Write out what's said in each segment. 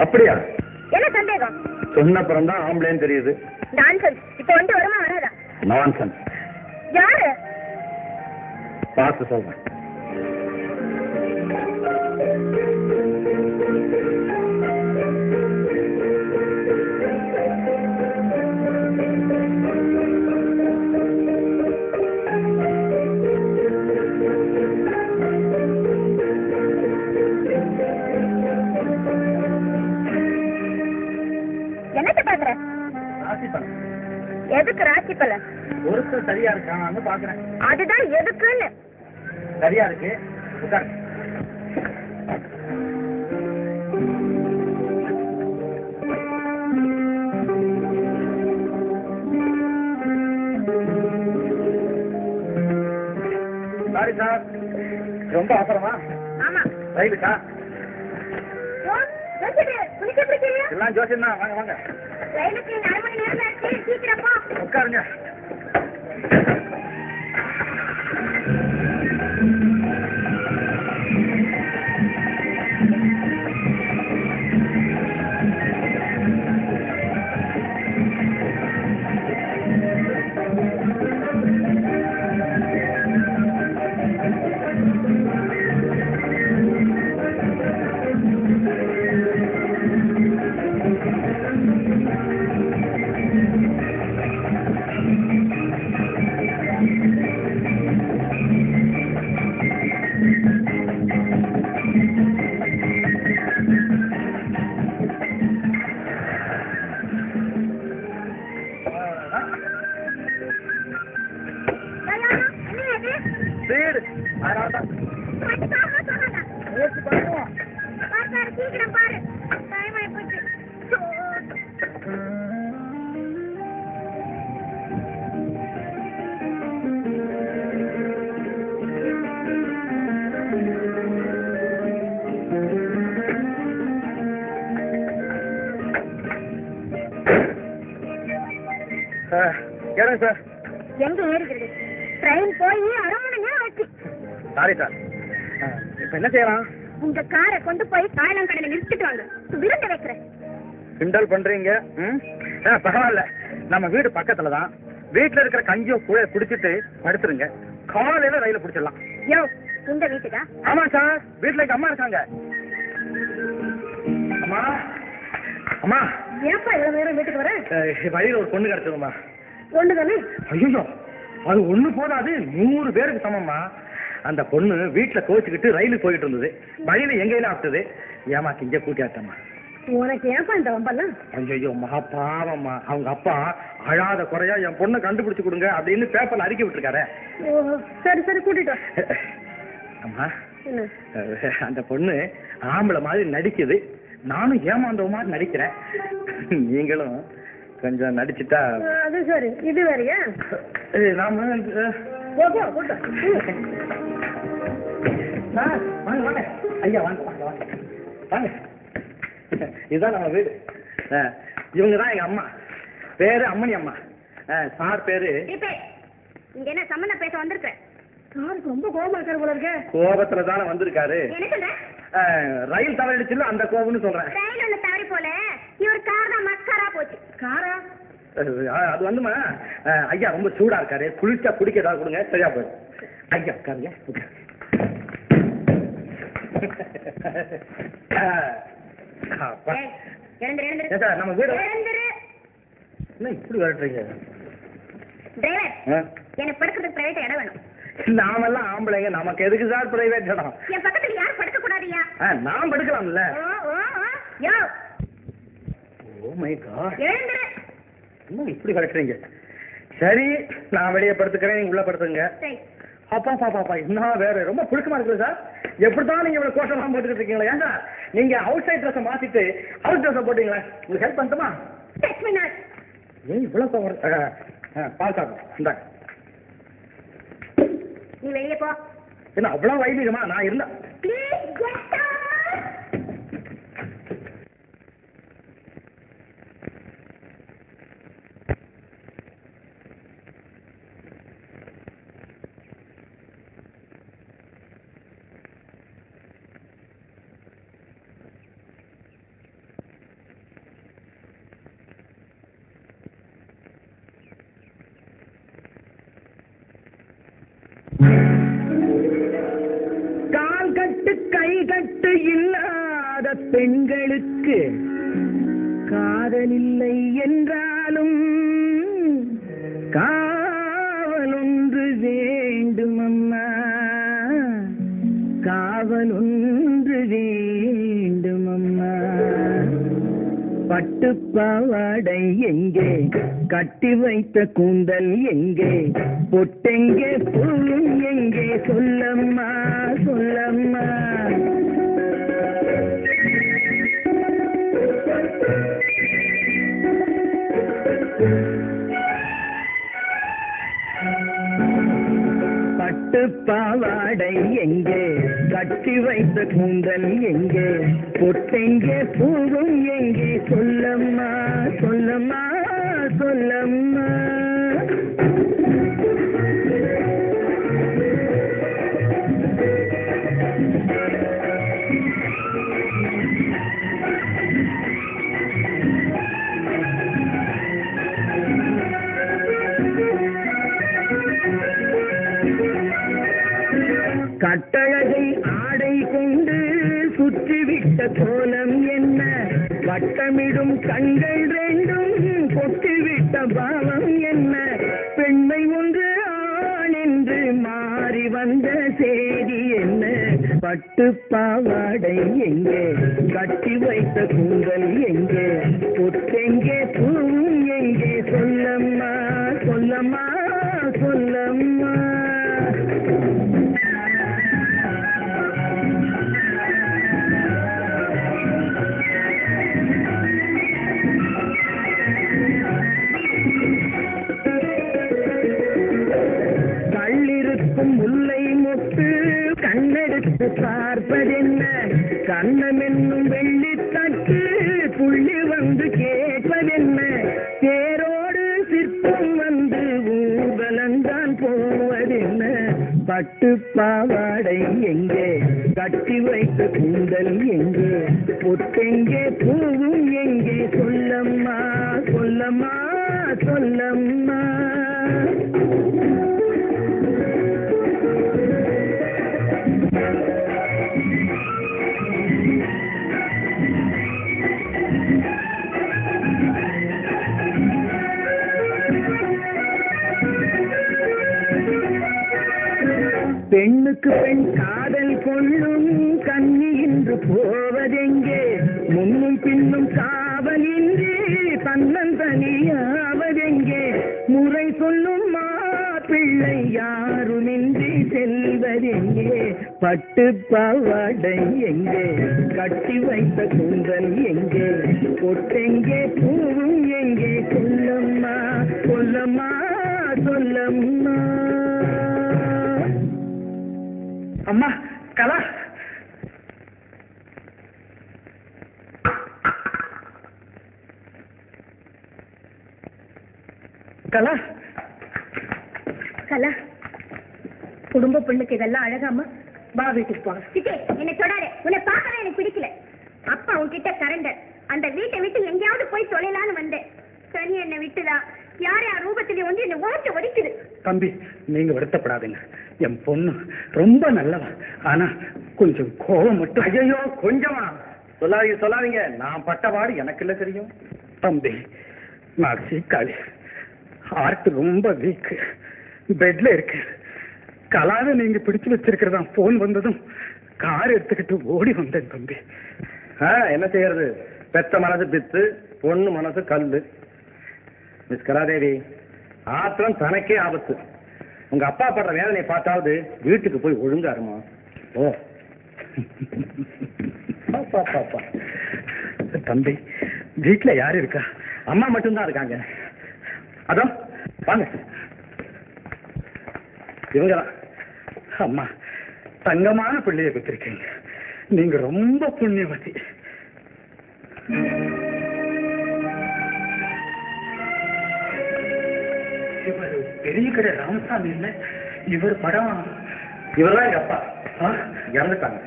அப்படியா? என்ன சந்தேகம்? சொன்ன அப்புறம் தான் ஆம்பளைன்னு தெரியுது. நான்சென்ஸ். இப்போ வந்து வருமா வராதா? நான்சென்ஸ். யாரு? பார்த்து சொல்றேன். எதுக்கு ராசி பலன்? ஒருத்தர் சரியா இருக்கான்னு பாக்குறேன். அதுதான் எதுக்குன்னு. சரியா இருக்கு. உட்காரு. சாரி சார், ரொம்ப அவசரமா? ஆமா. ரயிலுக்கா? எல்லாம் ஜோசியம் தான். வாங்க வாங்க. ரயிலுக்கு 4 மணி நேரம் ஆச்சு. சீக்கிரம் போ. உட்காருங்க. எங்க ஏறுகிறது? ட்ரெயின் போய் 1/2 மணி நேரம் ஆச்சு. Sorry sir. இப்ப என்ன செய்யலாம்? உங்க காரை கொண்டு போய் காயலம் கடையில நிறுத்திட்டு வாங்க, விருந்து வைக்கிறேன். கிண்டல் பண்றீங்க? பரவாயில்ல, நம்ம வீடு பக்கத்துல தான். வீட்டுல இருக்கிற கஞ்சியோ குடிச்சிட்டு படுத்துருங்க, காலையில ரயில பிடிச்சிடலாம். யோ, இந்த வீட்டுக்கா? ஆமா சார், வீட்டுல எங்க அம்மா இருக்காங்க. அம்மா அம்மா. ஏப்பா இவ்வளவு நேரம் வீட்டுக்கு வர? வழியில ஒரு பொண்ணு கிடைச்சதுமா. ஒண்ணு தானே? ஐயோ, அது ஒண்ணு போதாது, 100 பேருக்கு சமம்மா. அந்த பொண்ணு வீட்டுல கோச்சுக்கிட்டு ரயிலுக்கு போயிட்டு இருந்தது. வழியில எங்கேயும் ஆப்டது ஏமாத்தி இங்க கூட்டியாட்டம்மா. உனக்கு ஏப்பா இந்த வம்பெல்லாம்? ஐயோ மகா பாவம்மா, அவங்க அப்பா அழாத குறையா என் பொண்ணை கண்டுபிடிச்சு கொடுங்க அப்படின்னு பேப்பர்ல அறிக்கை விட்டுருக்காரு. சரி சரி, கூட்டிட்டு. அம்மா, அந்த பொண்ணு ஆம்பளை மாதிரி நடிக்குது, நானும் ஏமாந்த மாதிரி நடிக்கிறேன். நீங்களும் கொஞ்சம் நடிச்சுட்டா. அது சரி, இது வேறையா? நாம வாங்க வாங்க ஐயா, வாங்க வாங்க வாங்க வாங்க. இதுதான் நம்ம வீடு. இவங்க தான் எங்க அம்மா, பேரு அம்மணி அம்மா. சார் பேரு. இங்க என்ன சம்பந்தம் பேச வந்திருக்க? சாருக்கு ரொம்ப கோபமா இருக்காரு போல இருக்க. கோபத்துல தானே வந்திருக்காரு. என்ன சொல்ற? ரயில் தவறிடுச்சுல, அந்த கோபம்னு சொல்றேன். ரயில் ஒண்ணு தவறி போல, இவர் கார் தான் மஸ்காரா போச்சு. காரா? அது வந்துமா, ஐயா ரொம்ப சூடா இருக்காரு, குளிச்சா குடிக்க ஏதாவது கொடுங்க, சரியா போயிடும். ஐயா உட்காருங்க. நம்ம வீடு என்ன இப்படி வரட்டுறீங்க? எனக்கு படுக்கிறதுக்கு பிரைவேட் இடம் வேணும். நாமெல்லாம் ஆம்பளைங்க, நமக்கு எதுக்கு சார் பிரைவேட் இடம்? என் பக்கத்துல யாரும் படுக்க கூடாதியா? நான் படுக்கலாம்ல. ஓ மை காட், என்ன இப்படி வரட்டுறீங்க? சரி, நான் வெளியே படுத்துக்கிறேன், நீங்க உள்ள படுத்துங்க. அப்பா பாப்பா, என்ன வேற ரொம்ப புழுக்கமா இருக்குது சார். எப்படிதான் நீங்க இவ்வளவு கோஷம் போட்டுக்கிட்டு இருக்கீங்களா? ஏங்க நீங்க அவுட் சைட் ட்ரெஸ் மாத்திட்டு அவுட் ட்ரெஸ் போட்டீங்களா? உங்களுக்கு ஹெல்ப் பண்ணட்டுமா? ஏன் இவ்வளவு பால் சாப்பிடும் இந்தாங்க. நீ வெளியே போ. என்ன அவ்வளவு வைதிகமா நான் இருந்தா? கால் கட்டு கை கட்டு இல்லாத பெண்களுக்கு காதல் இல்லை என்றாலும் காவல் ஒன்று வேண்டும் அம்மா, காவல் ஒன்று வேண்டும் அம்மா. பட்டு பாவாடை எங்கே, கட்டி வைத்த கூந்தல் எங்கே, பொட்டெங்கே பூவும் எங்கே, சொல்லம்மா சொல்லம்மா. பட்டு பாவாடை எங்கே, கட்டி வைத்த கூந்தல் எங்கே, பொட்டெங்கே பூவும் எங்கே, சொல்லம்மா சொல்லம்மா சொல்லம்மா. கட்டழகை ஆடை கொண்டு சுற்றிவிட்ட கோலம் என்ன, வட்டமிடும் கண்கள் ரெண்டும் கொட்டிவிட்ட பாவம் என்ன, பெண்மை ஒன்று ஆண் என்று மாறி வந்த செய்தி என்ன, பட்டு பாவாடை எங்கே, கட்டி வைத்த கூந்தல் எங்கே, பொட்டெங்கே பூவும் எங்கே, சொல்லம்மா சொல்லம்மா சொல்லம்மா. முல்லை மொட்டு கண்ணெடுத்து பார்ப்பதென்ன, கண்ணம் என்னும் வெள்ளி தட்டு புள்ளி வந்து கேட்பதென்ன, தேரோடு சிற்பம் வந்து ஊர்வலந்தான் போவதென்ன, பட்டு பாவாடை எங்கே, கட்டி வைத்த கூந்தல் எங்கே, பொட்டெங்கே பூவும் எங்கே, சொல்லம்மா சொல்லம்மா சொல்லம்மா. பெண்ணுக்கு பெண் காதல் கொள்ளும் கண்ணி இன்று போவதெங்கே, முன்னும் பின்னும் காவலின்றி தன்னந்தனியாவதெங்கே, முறை சொல்லும் மாப்பிள்ளை யாருமின்றி செல்வதெங்கே, பட்டு பாவாடை எங்கே, கட்டி வைத்த கூந்தல் எங்கே, பொட்டெங்கே பூவும் எங்கே, சொல்லம்மா சொல்லம்மா சொல்லம்மா. அம்மா கலா, கலா கலா, குடும்ப பெண்ணுக்கு இதெல்லாம் அழகாமா? வா வீட்டுக்கு போங்க. என்ன சொல்லாரு, உன்னை பார்க்கவே எனக்கு பிடிக்கல. அப்பா உன்கிட்ட சரண்டர். அந்த வீட்டை விட்டு எங்கேயாவது போய் தொலைலான்னு வந்தேன். சனி என்னை விட்டுதா யார் யார் ரூபத்திலே வந்து என்ன ஓட்ட ஒடிக்குது. தம்பி, நீங்க வருத்தப்படாதீங்க. என் பொண்ணு ரொம்ப நல்லவா, ஆனா கொஞ்சம் கோபம் மட்டும். ஐயோ, கொஞ்சமா சொல்லாதீங்க சொல்லாதீங்க. நான் பட்டபாடு எனக்கு இல்ல தெரியும். தம்பி, நான் சீக்காளி, ஹார்ட் ரொம்ப வீக், பெட்ல இருக்கு. கலாவை நீங்க பிடிச்சு வச்சிருக்கிறதா போன் வந்ததும் கார் எடுத்துக்கிட்டு ஓடி வந்தேன் தம்பி. என்ன செய்யறது, பெத்த மனசு பித்து, பொண்ணு மனசு கல்லு. மிஸ் கலாதேவி, ஆத்திரம் தனக்கே ஆபத்து. உங்க அப்பா படுற வேதனை பார்த்தாவது வீட்டுக்கு போய் ஒழுங்கா இருமா. ஓ தம்பி, வீட்டுல யாரு இருக்கா? அம்மா மட்டும்தான் இருக்காங்க. அதோ வாங்க, இவங்கதான். அம்மா, தங்கமான பிள்ளைய பெற்றிருக்கீங்க. நீங்க ரொம்ப புண்ணியவதி. இவர் பெரிய கடை ராமசாமி இல்ல? இவர் படம். இவர்தான் எங்க அப்பா. இறந்துட்டாங்க.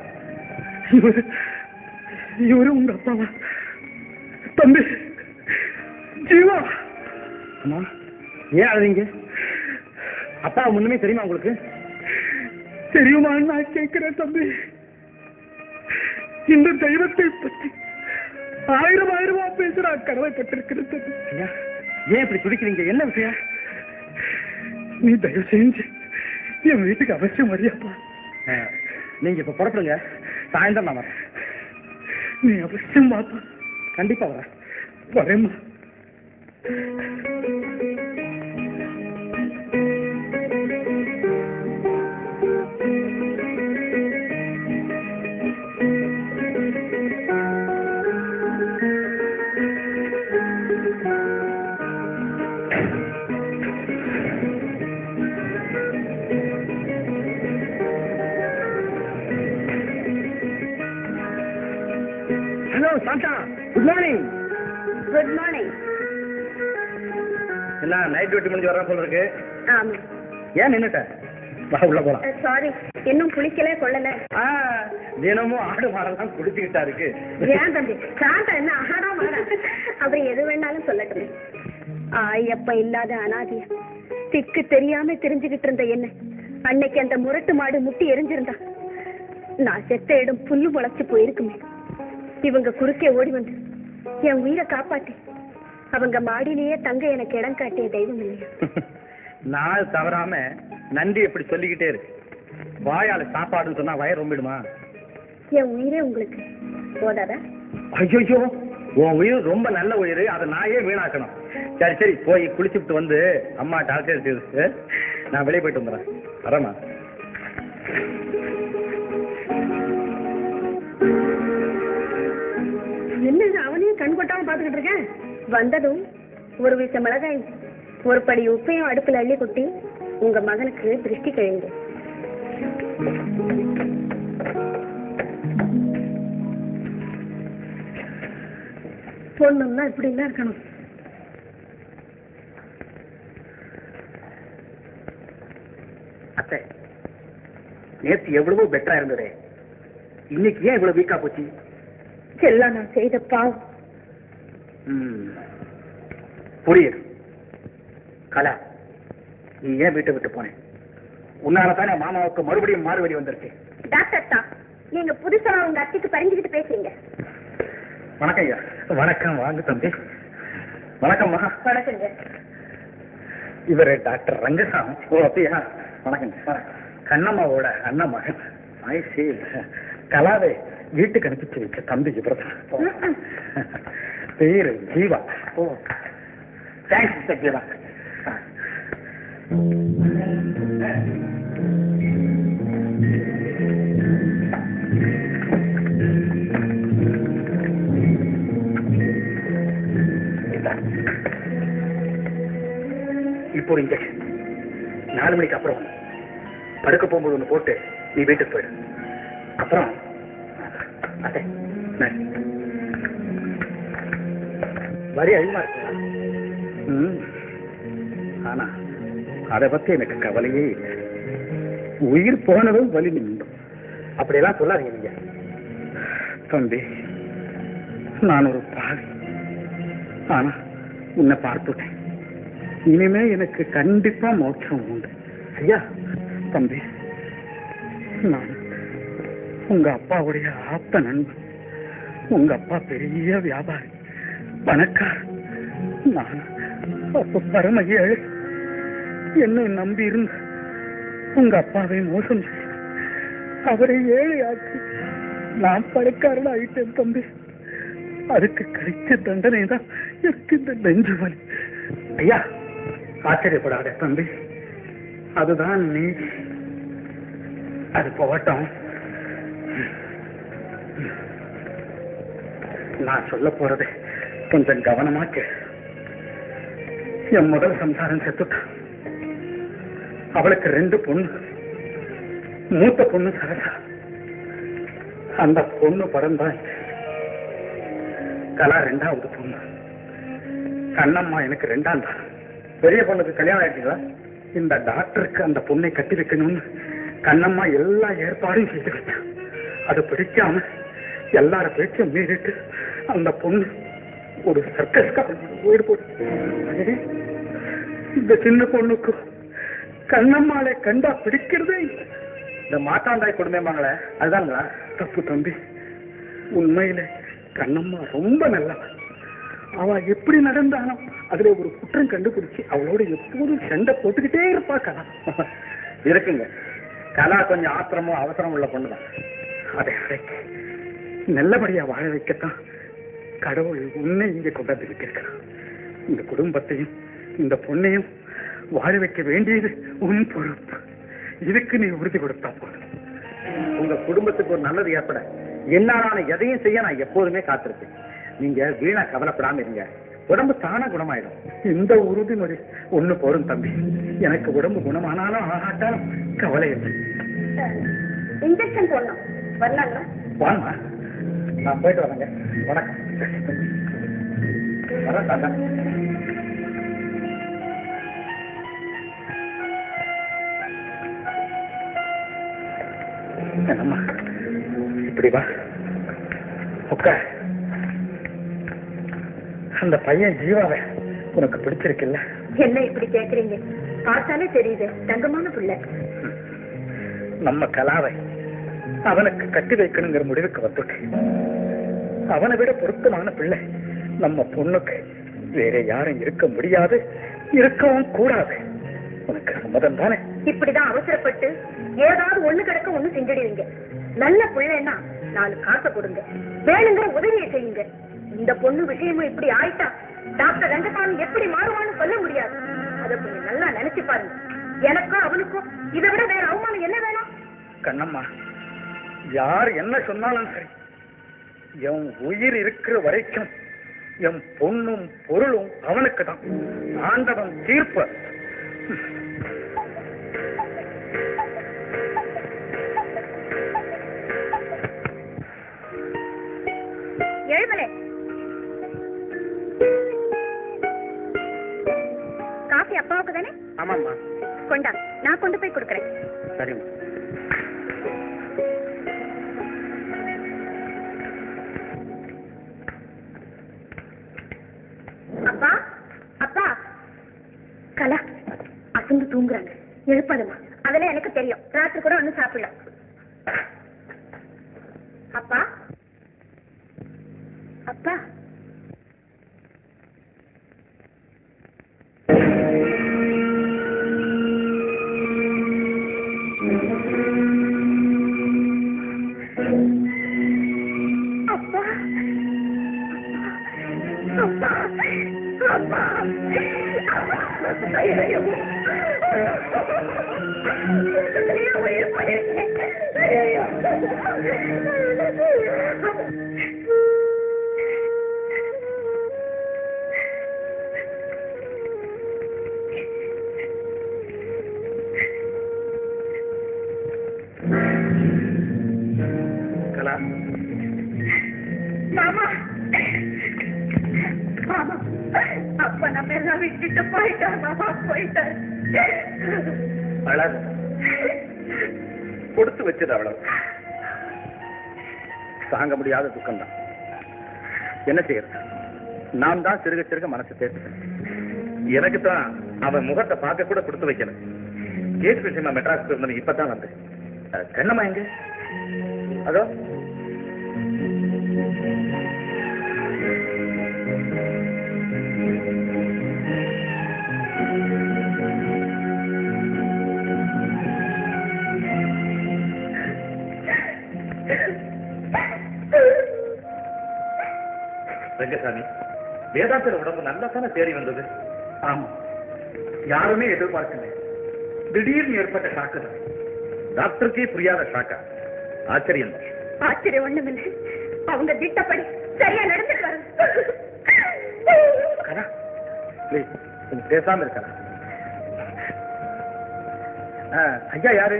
இவரு உங்க அப்பாவா? தம்பி ஜீவா. அம்மா, ஏன் அழுறீங்க? அப்பா முன்னுமே தெரியுமா உங்களுக்கு? தெரியுமான்னு நான் கேட்கிறேன் தம்பி. இந்த தெய்வத்தை பற்றி ஆயிரம் ஆயிரமா பேசுற கடமைப்பட்டிருக்கிறது தம்பி. ஏன் இப்படி துடிக்கிறீங்க? என்ன விஷயம்? நீ தயவு செஞ்சு என் வீட்டுக்கு அவசியம் வரியாப்பா. நீங்க இப்ப புறப்படுங்க, சாயந்தரம் நான் வரேன். நீ அவசியம் வாப்பா. கண்டிப்பா வரேன். வரேம்மா. Hello Shanta, good morning. Good morning. எல்லாம் நைட் டியூட்டி முடிஞ்சு வர போல இருக்கு. ஆமா. ஏன் நின்னுட்ட? வா, உள்ள போலாம். சாரி, இன்னும் குளிக்கல கொள்ளல. தினமும் ஆடு மாடெல்லாம் குடிச்சுக்கிட்டா இருக்கு. ஏன் தம்பி, சாந்தா என்ன ஆடா மாடா? அப்படி எது வேணாலும் சொல்லட்டும். ஐயப்ப இல்லாத அனாதியா திக்கு தெரியாம தெரிஞ்சுக்கிட்டு இருந்த என்ன அன்னைக்கு அந்த முரட்டு மாடு முட்டி எரிஞ்சிருந்தா நான் செத்த இடம் புல்லு முளைச்சு போயிருக்குமே. இவங்க குறுக்கே ஓடி வந்து என் உயிரை காப்பாத்தி அவங்க மாடியிலேயே தங்க எனக்கு இடம் காட்டிய தெய்வம் இல்லையா? நாள் தவறாம நன்றி எப்படி சொல்லிக்கிட்டே இருக்கு. வாயால சாப்பாடுன்னு சொன்னா வயிறு ரொம்பிடுமா? என் உயிரே உங்களுக்கு போதாதா? ஐயோ, உன் உயிர் ரொம்ப நல்ல உயிர், அதை நான் ஏன் வீணாக்கணும்? சரி சரி, போய் குளிச்சுட்டு வந்து அம்மா டாக்டர் எடுத்து நான் வெளியே போயிட்டு வந்துடுறேன். வரேம்மா. என்ன அவனையும் கண் கொட்டாம பாத்துக்கிட்டு இருக்கேன். வந்ததும் ஒரு வீச மிளகாய் ஒரு படி உப்பையும் அடுப்புல அள்ளி கொட்டி உங்க மகனுக்கு திருஷ்டி கழிந்து. பொண்ணுன்னா இப்படி எல்லாம் இருக்கணும். அத்தை, நேத்து எவ்வளவோ பெட்டரா இருந்ததே, இன்னைக்கு ஏன் இவ்வளவு வீக்கா போச்சு? எல்லாம் நான் செய்த பாவம். புரியுது. கலா, நீ ஏன் வீட்டை விட்டு போனேன்? உன்னாலதானே மாமாவுக்கு மறுபடியும் மாறுவடி வந்துருச்சு. டாக்டர் தான், நீங்க புதுசா உங்க அத்தைக்கு பறிஞ்சுக்கிட்டு பேசுறீங்க. வணக்கம் ஐயா. வணக்கம். வாங்க தம்பி. வணக்கம் மகா. வணக்கங்க. இவரு டாக்டர் ரங்கசாமி. ஓ அப்படியா? வணக்கங்க. கண்ணம்மாவோட அண்ணன் மகன். ஐசி. கலாவை வீட்டுக்கு அனுப்பிச்சு வச்ச தம்பி இவர்தான். பேரு ஜீவா. ஓ தேங்க்ஸ் ஜீவா. இப்போ இன்ஜெக்ஷன் 4 மணிக்கு அப்புறம் படுக்க போகும்போது ஒன்று போட்டு நீ வீட்டுக்கு போயிடு. அப்புறம் அதே வரி அதிகமா இருக்கு. ஆனா அதை பத்தி எனக்கு கவலையே இல்லை. உயிர் போனதும் வலி நின்றும். அப்படியெல்லாம் சொல்லாதீங்க நீங்க. தம்பி, நான் ஒரு பாவி. ஆனா உன்னை பார்த்துட்டேன். இனிமே எனக்கு கண்டிப்பா மோட்சம் உண்டு. ஐயா தம்பி, நான் உங்க அப்பாவுடைய ஆப்த நண்பன். உங்க அப்பா பெரிய வியாபாரி, பணக்கார். நான் அப்ப பரம ஏழை. என்னை நம்பி இருந்து உங்க அப்பாவை மோசம் செய்ய அவரை ஏழையாக்கி நான் பணக்காரன் ஆயிட்டேன் தம்பி. அதுக்கு கிடைச்ச தண்டனை தான் எனக்கு இந்த நெஞ்சு வலி. ஐயா ஆச்சரியப்படாத தம்பி, அதுதான் நீ. அது போகட்டும். நான் சொல்ல போறது கொஞ்சம் கவனமாக்கு. என் முதல் சம்சாரம் செத்துட்டான். அவளுக்கு 2 பொண்ணு. மூத்த பொண்ணு சரசா. அந்த பொண்ணு படம்தான் கலா 2வது பொண்ணு. கண்ணம்மா எனக்கு 2ஆம் தான். பெரிய பொண்ணுக்கு கல்யாணம் ஆயிடுச்சுங்களா? இந்த டாக்டருக்கு அந்த பொண்ணை கட்டி வைக்கணும்னு கண்ணம்மா எல்லா ஏற்பாடும் செய்து வச்சான். அது பிடிக்காம எல்லார பேச்சும் மீறிட்டு அந்த பொண்ணு ஒரு சர்க்கஸ்கார வீடு போட்டு. இந்த சின்ன பொண்ணுக்கு கண்ணம்மாளை கண்டா பிடிக்கிறதே இல்லை. இந்த மாட்டாந்தாய் கொடுமைமாங்களே, அதுதானுங்களா? தப்பு தம்பி. உண்மையில கண்ணம்மா ரொம்ப நல்லவன். அவ எப்படி நடந்தாலும் அதுல ஒரு குற்றம் கண்டுபிடிச்சு அவளோட எப்போதும் சண்டை போட்டுக்கிட்டே இருப்பா கலா. இருக்குங்க. கலா கொஞ்சம் ஆத்திரமும் அவசரம் உள்ள பொண்ணுதான். அதை அழைக்க நல்லபடியா வாழ வைக்கத்தான் கடவுள் உன்னை இங்கே கொண்டாந்து விட்டிருக்கிறான். இந்த குடும்பத்தையும் இந்த பொண்ணையும் வாழ வைக்க வேண்டியது உன் பொறுப்பு. இதுக்கு நீ உறுதி கொடுத்தா போதும். உங்க குடும்பத்துக்கு ஒரு நல்லது ஏற்பட என்னால எதையும் செய்ய நான் எப்போதுமே காத்திருப்பேன். நீங்க வீணா கவலைப்படாம இருங்க. உடம்பு தானா குணமாயிடும். இந்த உறுதிமொழி ஒண்ணு போரும் தம்பி. எனக்கு உடம்பு குணமானாலும் ஆகாட்டாலும் கவலை இல்லை. இன்ஜெக்ஷன் போடணும். வரலாங்களா? வாங்க, நான் போயிட்டு வரேங்க. வணக்கம். வரேன் தாத்தா. என்னம்மா இப்படி வா, உட்கார். அந்த பையன் ஜீவாவை உனக்கு பிடிச்சிருக்குல்ல? என்ன இப்படி கேக்குறீங்க? பார்த்தாலே தெரியுது, தங்கமான பிள்ளை. நம்ம கலாவை அவனுக்கு கட்டி வைக்கணுங்கிற முடிவுக்கு வந்துட்டேன். அவனை விட பொருத்தமான பிள்ளை நம்ம பொண்ணுக்கு வேற யாரும் இருக்க முடியாது, இருக்கவும் கூடாது. உனக்கு சம்மதம் தானே? இப்படிதான் அவசரப்பட்டு ஏதாவது ஒண்ணு கிடக்க ஒண்ணு செஞ்சிடுவீங்க. நல்ல பிள்ளைன்னா 4 காசை கொடுங்க, வேணுங்கிற உதவியை செய்யுங்க. இந்த பொண்ணு விஷயமும் இப்படி ஆயிட்டா டாக்டர் ரங்கசாமி எப்படி மாறுவான்னு சொல்ல முடியாது. அதை கொஞ்சம் நல்லா நினைச்சு பாருங்க. எனக்கும் அவனுக்கும் இதை விட வேற அவமானம் என்ன வேணும்? கண்ணம்மா, யார் என்ன சொன்னாலும் சரி, என் உயிர் இருக்கிற வரைக்கும் என் பொண்ணும் பொருளும் அவனுக்கு தான். ஆண்டவன் தீர்ப்பு. எழுமலே, காஃபி அப்பாவுக்கு தானே? ஆமாம்மா. கொண்டா, நான் கொண்டு போய் கொடுக்குறேன். சரிம்மா. எப்போதுமா? அதெல்லாம் எனக்கு தெரியும். ராத்திரி கூட ஒன்னும் சாப்பிடலாம். அப்பா அப்பா அப்பா அப்பா அப்பா ஐயோ கலா, மாமா மாமா அப்பா நம்ம எல்லாம் விட்டுட்டு போயிட்டார். மாமா போயிட்டார். அழகு கொடுத்து வச்சது அவ்வளவு. தாங்க முடியாத துக்கம்தான். என்ன செய்யறது? நான் தான் சிறுக சிறுக மனசு தேர்த்துட்டேன். எனக்கு தான் அவன் முகத்தை பார்க்க கூட கொடுத்து வைக்கல. கேஸ் விஷயமா மெட்ராஸ்க்கு இருந்தது இப்பதான் வந்து. கண்ணம்மா எங்க? அதோ ரங்கசாமி, வேதாந்தர உடம்பு நல்லா தானே தேடி வந்தது? ஆமா, யாருமே எதிர்பார்க்கல. திடீர்னு ஏற்பட்ட ஷாக்கு தான். டாக்டருக்கே புரியாத ஷாக்கா? ஆச்சரியம். ஆச்சரியம் ஒண்ணுமில்லை. அவங்க திட்டப்படி சரியா நடந்துட்டு வர. கலா, ப்ளீஸ் கொஞ்சம் பேசாம இருக்கலாம். ஐயா யாரு?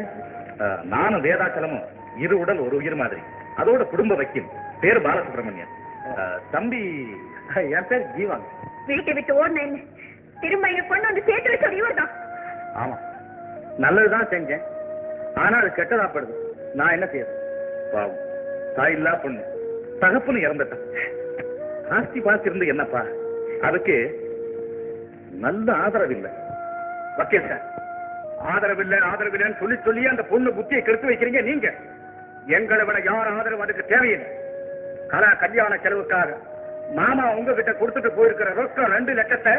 நானும் வேதாச்சலமும் இரு உடல் ஒரு உயிர் மாதிரி. அதோட குடும்ப வக்கீல். பேரு பாலசுப்ரமணியன். தம்பி என் பேர் ஜீவன். வீட்டை விட்டு ஓடின என்ன திரும்ப இங்க கொண்டு வந்து சேர்த்து வச்ச இவர் தான். ஆமா, நல்லதுதான் செஞ்சேன். ஆனா அது கெட்டதாப்படுது. நான் என்ன செய்யறது? பாவம், தாயில்லா பொண்ணு, தகப்புன்னு இறந்துட்டான். ஆஸ்தி பாஸ்தி இருந்து என்னப்பா? அதுக்கு நல்ல ஆதரவு இல்லை. வக்கீல் சார், ஆதரவில்லைன்னு சொல்லி சொல்லி அந்த பொண்ணு புத்தியை கெடுத்து வைக்கிறீங்க நீங்க. எங்களை விட யார் ஆதரவு அதுக்கு தேவையில்லை. கலா கல்யாண செலவுக்காக மாமா உங்ககிட்ட கொடுத்துட்டு போயிருக்கிற ரொக்கம் 2 லட்சத்தை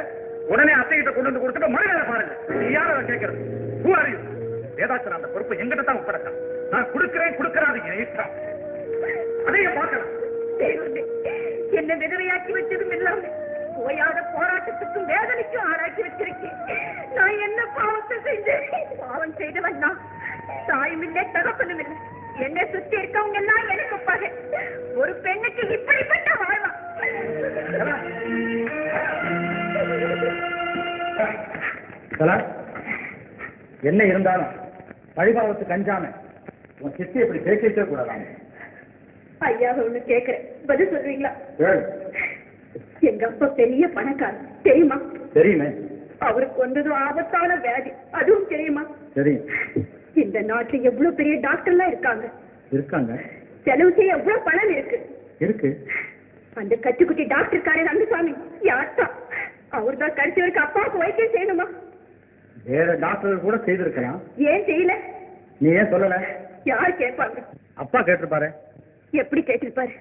உடனே அத்தைகிட்ட கொண்டு வந்து கொடுத்துட்டு மறுநாள் பாருங்க. யார கேட்கறது? வேதாச்சலம் அந்த பொறுப்பை எங்கிட்ட தான் ஒப்படைத்தான். நான் கொடுக்கறாது என் இஷ்டம். அதையும் பார்க்கலாம். என்ன விதவையாக்கி வச்சதும் இல்லாம போயாத போராட்டத்துக்கும் வேதனைக்கும் ஆளாக்கி வச்சிருக்கேன். நான் என்ன பாவத்தை செஞ்சேன்? பாவம் செய்தவன் நான். தாயும் இல்லை, தகப்பனும் இல்லை. என்னை சுத்தி இருக்கவங்க எல்லாம் எனக்கு பகை. ஒரு பெண்ணுக்கு இப்படிப்பட்ட வாழ்வா? என்ன இருந்தாலும் பழிபாவத்துக்கு அஞ்சாம உன் சித்தி இப்படி பேசிட்டே கூடாதாங்க. ஐயாவை ஒண்ணு கேக்குறேன், பதில் சொல்றீங்களா? எங்க அப்பா பெரிய பணக்காரர், தெரியுமா? தெரியுமே. அவருக்கு வந்ததும் ஆபத்தான வியாதி, அதுவும் தெரியுமா? தெரியும். இந்த நாட்டுல எவ்வளவு பெரிய டாக்டர்லாம் இருக்காங்க. செலவு செய்ய எவ்வளவு பணம் இருக்கு. அந்த கட்டுக்குட்டி டாக்டர் ரங்கசாமி யார்த்தா? அவர் தான் கடைசி வரைக்கும் அப்பாவுக்கு வைத்தியம் செய்யணுமா? வேற டாக்டர் கூட செய்திருக்கலாம். ஏன் செய்யல? நீ ஏன் சொல்லல? யார் கேட்பாங்க? அப்பா கேட்டிருப்பாரு. எப்படி கேட்டிருப்பாரு?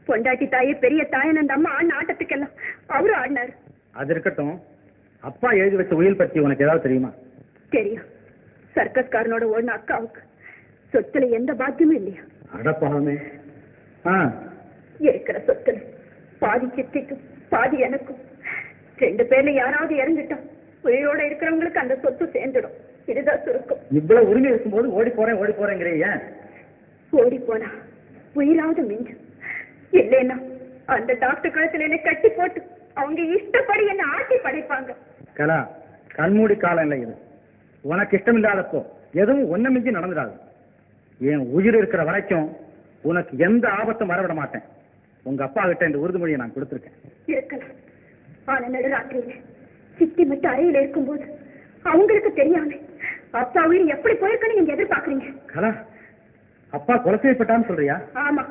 பொண்டாட்டி தாயே பெரிய தாயன் அந்த அம்மா ஆடின ஆட்டத்துக்கெல்லாம் அவரும் ஆடினாரு. அது இருக்கட்டும். அப்பா எழுதி வச்ச உயில் பத்தி உனக்கு ஏதாவது தெரியுமா? தெரியும். சர்க்கஸ்காரனோட ஓடின அக்காவுக்கு சொத்துல எந்த பாக்கியமும் இல்லையா? அடப்பாமே. இருக்கிற சொத்துல பாதி சித்திக்கும் பாதி எனக்கும். 2 பேர்ல யாராவது இறந்துட்டா உயிரோட இருக்கிறவங்களுக்கு அந்த சொத்து சேர்ந்துடும். இதுதான் சுருக்கம். இவ்வளவு உரிமை இருக்கும்போது ஓடி போறேங்கிறீங்க. ஓடி போனா உயிராவது மிஞ்சும். இல்லைன்னா அந்த டாக்டர் கழுத்துல என்னை கட்டி போட்டு அவங்க இஷ்டப்படி என்ன ஆட்சி படைப்பாங்க. கலா, கண்மூடி காலம் இல்லை இது. உனக்கு இஷ்டம் இல்லாதப்போ எதுவும் ஒன்ன மிஞ்சி நடந்துடாது. என் உயிர் இருக்கிற வரைக்கும் உனக்கு எந்த ஆபத்தும் வரவிட மாட்டேன். உங்க அப்பா கிட்ட இந்த உறுதிமொழியை நான் கொடுத்துருக்கேன். இருக்கலாம். ஆனா நடுராத்திரியில சித்தி மட்டும் அறையில இருக்கும்போது அவங்களுக்கு தெரியாம அப்பா உயிர் எப்படி போயிருக்குன்னு நீங்க எதிர்பார்க்கறீங்க? கலா, அப்பா கொலை செய்யப்பட்டான்னு சொல்றியா? ஆமா.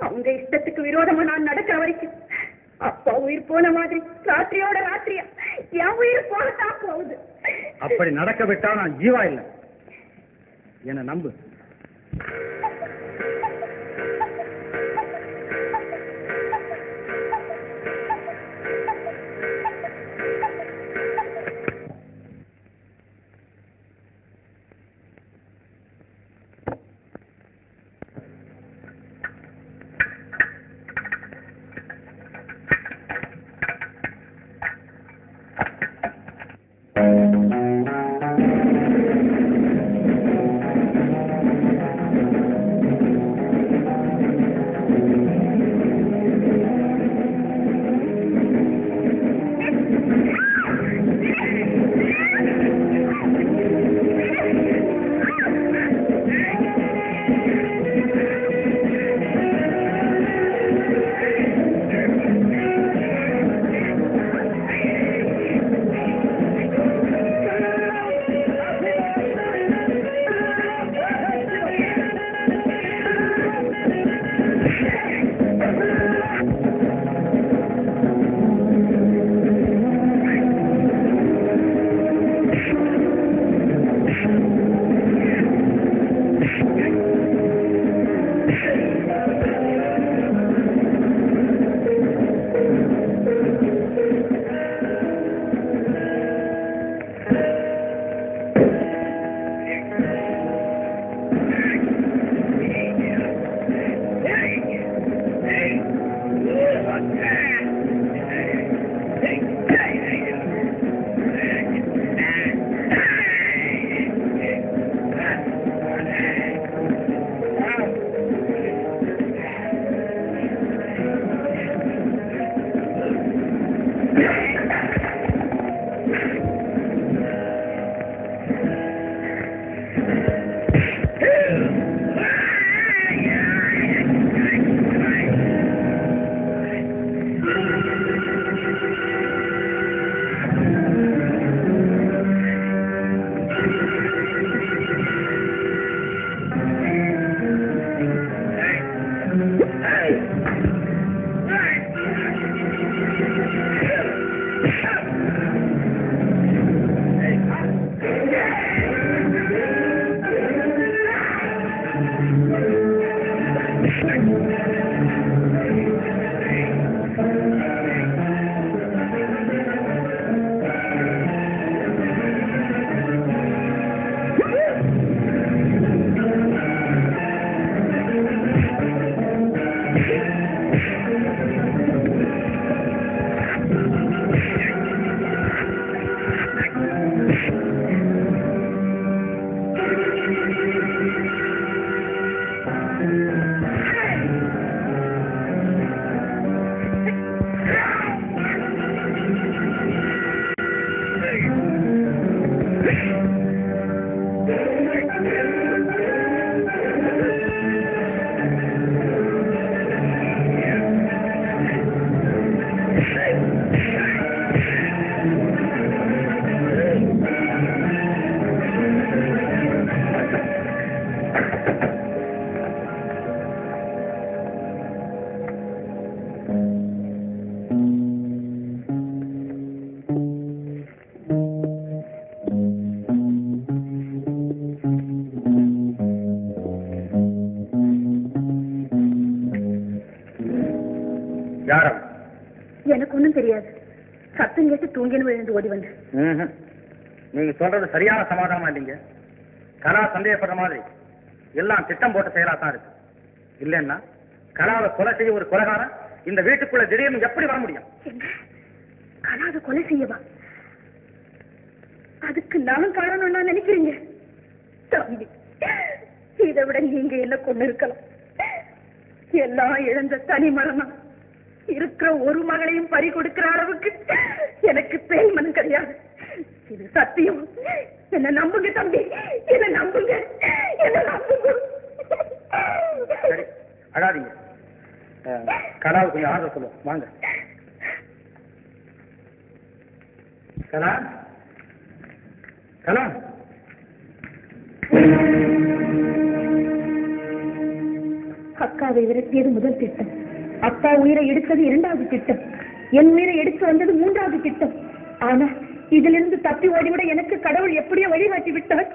அவங்க இஷ்டத்துக்கு விரோதமா நான் நடக்கிற வரைக்கும் அப்பா உயிர் போன மாதிரி ராத்திரியோட ராத்திரியா என் உயிர் போகத்தான் போகுது. அப்படி நடக்க விட்டா நான் ஜீவா இல்லை, என்ன நம்பு. எனக்கு ஒண்ணும் தெரியாது. சத்தம் கேட்டு தூங்கின்னு விழுந்து ஓடி வந்தேன். நீங்க சொல்றது சரியான சமாதானமா இல்லைங்க. கலா சந்தேகப்படுற மாதிரி எல்லாம் திட்டம் போட்ட செயலா தான் இருக்கு. இல்லைன்னா கலாவை கொலை செய்ய ஒரு கொலைகாரன் இந்த வீட்டுக்குள்ள திடீர்னு எப்படி வர முடியும்? கலாவை கொலை செய்யவா? அதுக்கு நான் காரணம் நினைக்கிறீங்க? தம்பி, இதை விட நீங்க என்ன கொண்டு இருக்கலாம். எல்லாம் இழந்த தனி மரணம் இருக்கிற ஒரு மகளையும் பறி கொடுக்கிற அளவுக்கு எனக்கு பேய் மனம் கிடையாது. இது சத்தியம். என்ன நம்புங்க தம்பி, என்ன நம்புங்க, என்ன நம்புங்க. சரி, அழாதீங்க. கலாவுக்கு கொஞ்சம் ஆதரவு சொல்லுவோம். வாங்க கலா. கலா, அக்காவை விரட்டியது முதல் திட்டம். அப்பா உயிரை எடுத்தது இரண்டாவது திட்டம். என் உயிரை எடுத்து வந்தது மூன்றாவது திட்டம். ஆனா இதிலிருந்து தப்பி ஓடிவிட எனக்கு கடவுள் எப்படியோ வழிகாட்டி விட்டார்.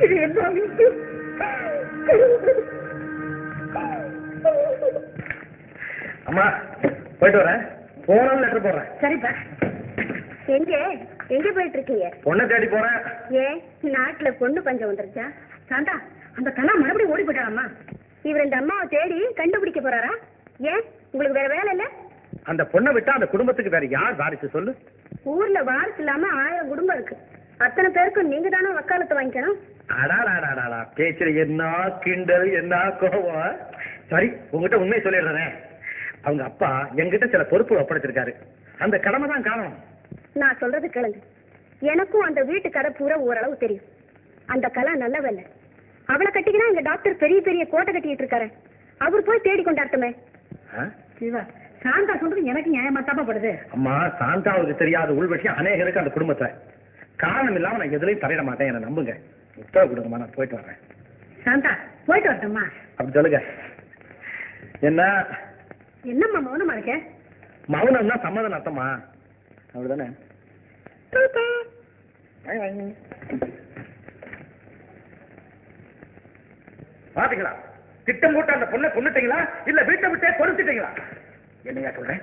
இது என்ன அம்மா போயிட்டு வரேன், போனாலும் லெட்டர் போடுறேன். சரிப்பா. எங்க எங்க போயிட்டு இருக்கீங்க? பொண்ணை தேடி போறேன். ஏன் நாட்டுல பொண்ணு பஞ்சம் வந்துருச்சா? சாந்தா, அந்த கண்ணா மறுபடியும் ஓடி போயிட்டாராமா? இவர் இந்த அம்மாவை தேடி கண்டுபிடிக்க போறாரா? ஏன் உங்களுக்கு வேற வேலை இல்ல? அந்த பொண்ணை விட்டா அந்த குடும்பத்துக்கு வேற யார் வாரிசு சொல்லு? ஊர்ல வாரிசு இல்லாம 1000 குடும்பம் இருக்கு. அத்தனை பேருக்கும் நீங்க தானே வக்காலத்தை வாங்கிக்கணும். அடாடாடாடா, பேச்சுல என்ன கிண்டல், என்ன கோவம். சரி, உங்ககிட்ட உண்மையை சொல்லிடுறேன். அவங்க அப்பா என்கிட்ட சில பொறுப்பு ஒப்படைச்சிருக்காரு. அந்த கடமை தான் காரணம். நான் சொல்றது கேளுங்க. எனக்கும் அந்த வீட்டு கடை பூரா ஓரளவு தெரியும். அந்த கலா நல்லவல்ல. அவளை கட்டிக்கினா எங்க டாக்டர் பெரிய பெரிய கோட்டை கட்டிட்டு இருக்காரு. அவர் போய் தேடி கொண்டாட்டுமே. சாந்தா சொல்றது எனக்கு நியாயமா தப்பப்படுது. அம்மா, சாந்தாவுக்கு தெரியாத உள் விஷயம் அநேகருக்கு அந்த குடும்பத்தை. காரணம் இல்லாம நான் எதுலையும் தலையிட மாட்டேன், என்ன நம்புங்க. உத்தரவு கொடுங்கம்மா, நான் போயிட்டு வரேன். சாந்தா, போயிட்டு வரட்டும்மா. அப்படி சொல்லுங்க. என்ன என்னம்மா மௌனமா இருக்க? மௌனம்னா சம்மதம் அர்த்தமா? அப்படிதானே? பாத்தீங்களா, திட்டம் போட்டு அந்த பொண்ணை கொண்டுட்டீங்களா இல்ல வீட்டை விட்டே கொடுத்துட்டீங்களா? என்னையா சொல்றேன்?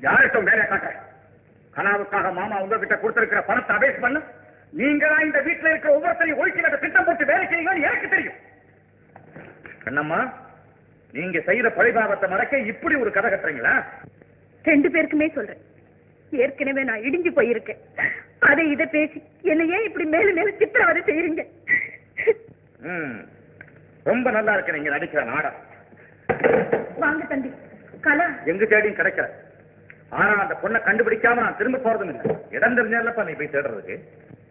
யார்கிட்ட வேலை காட்ட? கலாவுக்காக மாமா உங்ககிட்ட கொடுத்திருக்கிற பணத்தை அபேஸ் பண்ண நீங்க தான் இந்த வீட்டுல இருக்கிற ஒவ்வொருத்தரையும் ஒழிக்கிற திட்டம் போட்டு வேலை செய்யுங்கன்னு எனக்கு தெரியும். கண்ணம்மா, நீங்க செய்யற பழிபாவத்தை மறக்க இப்படி ஒரு கதை கட்டுறீங்களா? 2 பேருக்குமே சொல்றேன். ஏற்கனவே நான் இடிஞ்சு போயிருக்கேன். அதை இதை பேசி என்னையே இப்படி மேல மேல சித்திரவதை செய்யறீங்க. ரொம்ப நல்லா இருக்கு நீங்க நடிக்கிற நாடகம். வாங்க தம்பி. கலா எங்க தேடியும் கிடைக்கிற. ஆனா அந்த பொண்ணை கண்டுபிடிக்காம நான் திரும்ப போறதும் இல்லை. இடம் தெரிஞ்சப்ப நீ போய் தேடுறதுக்கு.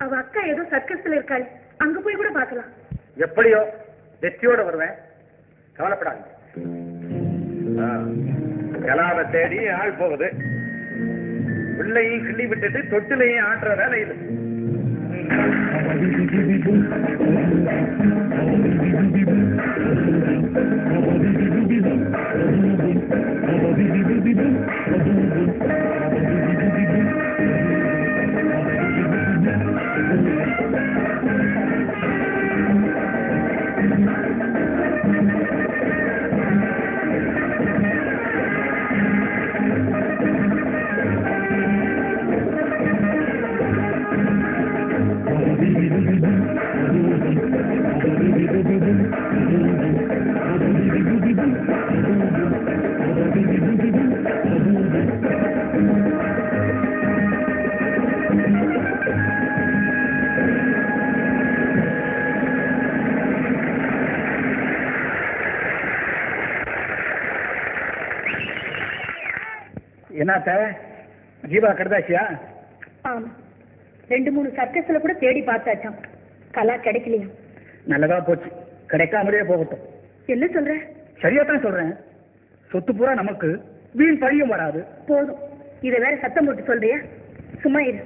அவ அக்கா ஏதோ சர்க்கஸ்ல இருக்காள், அங்க போய் கூட பாக்கலாம். எப்படியோ வெற்றியோட வருவேன், கவலைப்படாதீங்க. கலாவை தேடி ஆள் போகுது. பிள்ளையும் கிள்ளி விட்டுட்டு தொட்டிலையும் ஆட்டுற வேலை இது. என்னத்த ஜீவா கடுதாச்சியா? ஆமா, 2-3 சர்க்கஸ்ல கூட தேடி பார்த்தாச்சாம். கலா கிடைக்கலையா? நல்லதா போச்சு, கிடைக்காமலே போகட்டும். என்ன சொல்ற? சரியா தான் சொல்றேன். சொத்து பூரா நமக்கு, வீண் பழியும் வராது. போதும், இதை வேற சத்தம் போட்டு சொல்றியா? சும்மா இரு.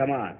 Come on.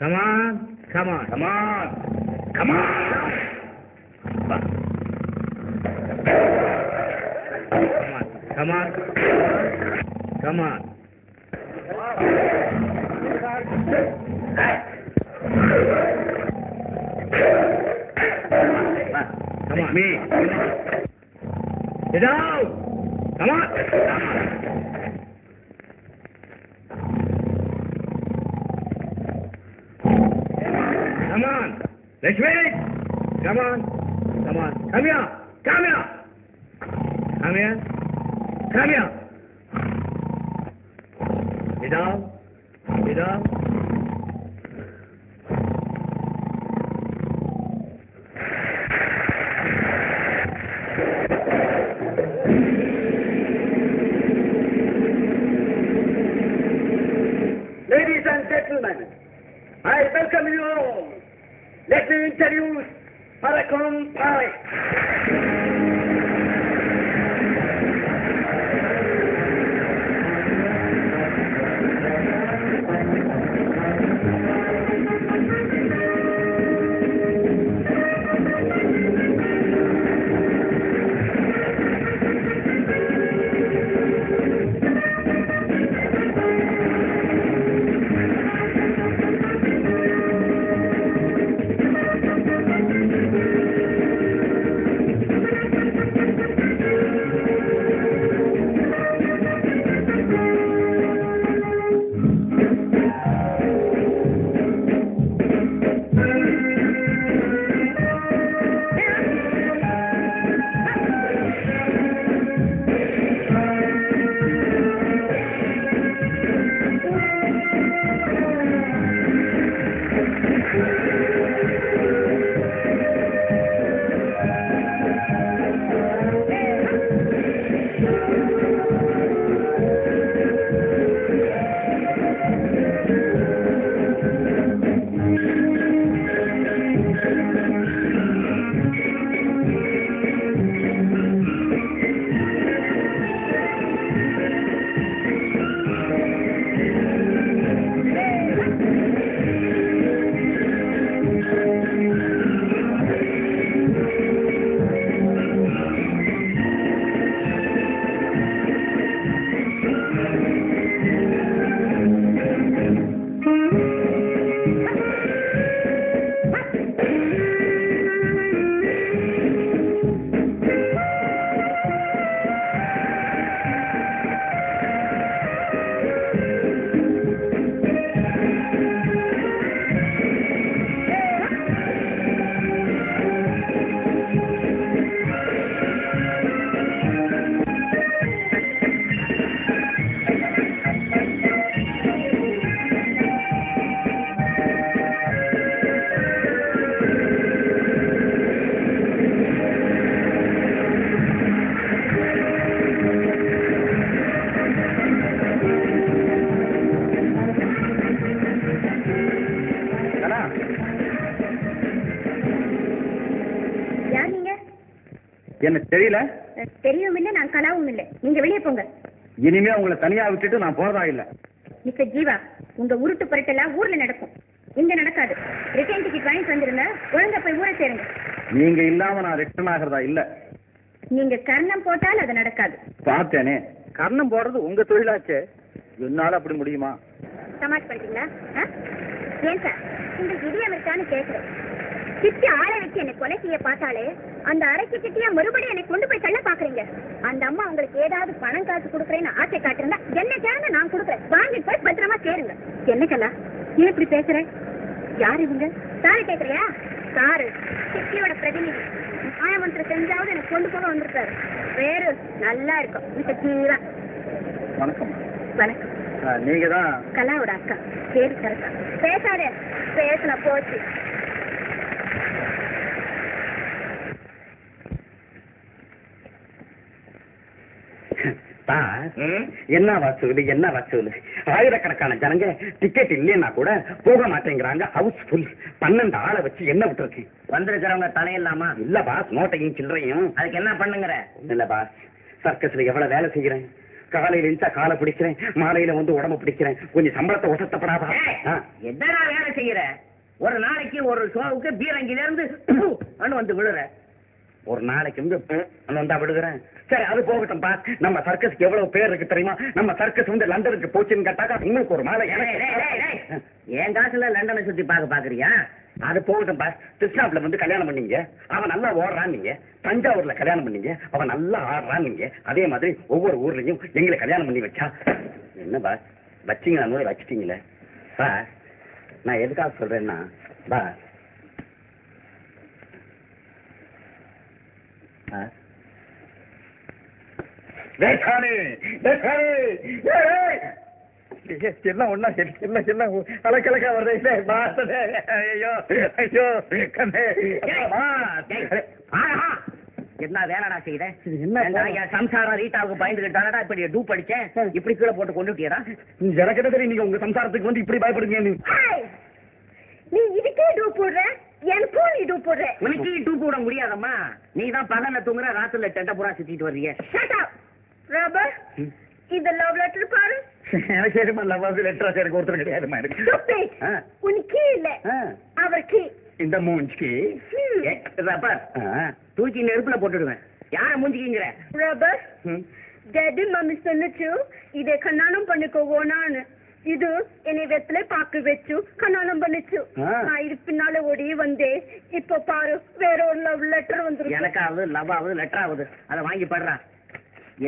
Come on, come on, come on, come on. Come on, come on. Come on, me. Get down. Come on. Come on. Come on. Let's wait. Come on. Come on. Come here. Come here. Come here. Come here. Get down. Get down. Ladies and gentlemen, I welcome you all. Let me introduce Paragon Paris. எனக்கு தெரியல. தெரியும் இல்ல, நான் கலாவும் இல்ல. நீங்க வெளியே போங்க. இனிமே உங்களை தனியா விட்டுட்டு நான் போறதா இல்ல. மிஸ்டர் ஜீவா, உங்க உருட்டு பரட்டெல்லாம் ஊர்ல நடக்கும், இங்க நடக்காது. ரிட்டர்ன் டிக்கெட் வாங்கிட்டு வந்துருங்க, ஒழுங்கா போய் ஊரை சேருங்க. நீங்க இல்லாம நான் ரிட்டர்ன் ஆகிறதா இல்ல. நீங்க கர்ணம் போட்டால் அது நடக்காது. பார்த்தேனே, கர்ணம் போடுறது உங்க தொழிலாச்சே, என்னால அப்படி முடியுமா? சமாளிச்சு படிக்கீங்களா? ஏன் சார் இந்த இடியம் இருக்கான்னு கேட்கிறேன். சித்தி ஆளை வச்சு என்னை கொலை செய்ய பார்த்தாலே அந்த அரைக்கு சிட்டியா மறுபடியும் என்னை கொண்டு போய் தள்ள பாக்குறீங்க. அந்த அம்மா உங்களுக்கு ஏதாவது பணம் காசு கொடுக்குறேன்னு ஆசை காட்டுறா என்ன கேளுங்க, நான் கொடுக்குறேன். வாங்கிட்டு போய் பத்திரமா சேருங்க. என்ன கலா ஏன் இப்படி பேசுற? யார் இவங்க? சாரு கேக்குறியா? சாரு சித்தியோட பிரதிநிதி. மாயமந்திரம் செஞ்சாவது எனக்கு கொண்டு போக வந்திருக்காரு. பேரு நல்லா இருக்கும், மிஸ்டர் ஜீவா. வணக்கம். வணக்கம். நீங்க தான் கலாவோட அக்கா. பேரு சரக்கா. பேசாதே, பேசுன போச்சு. என்ன வசூல் என்ன வசூல்? ஆயிரக்கணக்கான ஜனங்க டிக்கெட் இல்லைன்னா கூட போக மாட்டேங்கிறாங்க. ஹவுஸ்ஃபுல். 12 ஆளை வச்சு என்ன விட்டுருக்கு? வந்திருக்கிறவங்க தலையில்லாமா? இல்ல பாஸ், நோட்டையும் சில்லறையும். அதுக்கு என்ன பண்ணுங்கிற? இல்ல பாஸ், சர்க்கஸ்ல எவ்வளவு வேலை செய்கிறேன். காலையில இருந்தா காலை பிடிக்கிறேன், மாலையில வந்து உடம்பு பிடிக்கிறேன். கொஞ்சம் சம்பளத்தை ஒசத்தப்படாதா? என்னடா வேலை செய்யற? ஒரு நாளைக்கு ஒரு ஷோவுக்கு பீரங்கில இருந்து வந்து விழுற. ஒரு நாளைக்கு வந்தா விடுகிறேன். சரி, அது போகட்டும் பாஸ். நம்ம சர்க்கஸ்க்கு எவ்வளவு பேர் இருக்கு தெரியுமா? நம்ம சர்க்கஸ் வந்து லண்டனுக்கு போச்சுன்னு கேட்டாக்கா உங்களுக்கு ஒரு மாலை. என் காசுல லண்டனை சுத்தி பாக்குறியா? அது போகட்டும் பாஸ். கிருஷ்ணாப்புல வந்து கல்யாணம் பண்ணீங்க, அவன் நல்லா ஓடுறான். நீங்க தஞ்சாவூர்ல கல்யாணம் பண்ணீங்க, அவன் நல்லா ஆடுறான். நீங்க அதே மாதிரி ஒவ்வொரு ஊர்லயும் எங்களை கல்யாணம் பண்ணி வச்சா என்ன பாஸ்? வச்சிங்க நான் வச்சிட்டீங்களே பாஸ். நான் எதுக்காக சொல்றேன்னா பாஸ், எல்லாம் ஒன்னா எல்லாம் அலக்கலக்கா வருது. ஐயோ ஐயோ என்ன வேலைடா செய்யற? சம்சாரம் ரீட்டாவுக்கு பயந்துகிட்டானடா இப்படி டூ படிச்சேன். இப்படி கீழே போட்டு கொண்டுட்டியடா. எனக்கு என்ன தெரியும் நீங்க உங்க சம்சாரத்துக்கு வந்து இப்படி பயப்படுங்க? நீ இதுக்கே டூ போடுற, எனக்கும் நீ டூ போடுற. உனக்கு டூ போட முடியாதம்மா. நீ தான் பகல்ல தூங்குற, ராத்திரில டெண்ட பூரா சுத்திட்டு வர்றீங்க. ரபர், இந்த லவ் லெட்டர் பாரு. எனக்கு சரிமா லவ் லெட்டர் எனக்கு ஒருத்தர் கிடையாதுமா. எனக்கு உனக்கு இல்ல, அவருக்கு. இந்த மூஞ்சிக்கு ரப்பர் தூக்கி நெருப்புல போட்டுடுவேன். யார மூஞ்சிக்கிங்கிற? ரப்பர், டாடி மம்மி சொன்னுச்சு இதை கல்யாணம் பண்ணிக்கோவோனான்னு. இது என்னை வெத்தலை பாக்கு வச்சு கல்யாணம் பண்ணிச்சு. நான் இது பின்னால ஓடி வந்தேன். இப்ப பாரு, வேற ஒரு லவ் லெட்டர் வந்துருக்கு. எனக்காவது லவ் ஆகுது, லெட்டர் ஆகுது. அதை வாங்கி படுறா.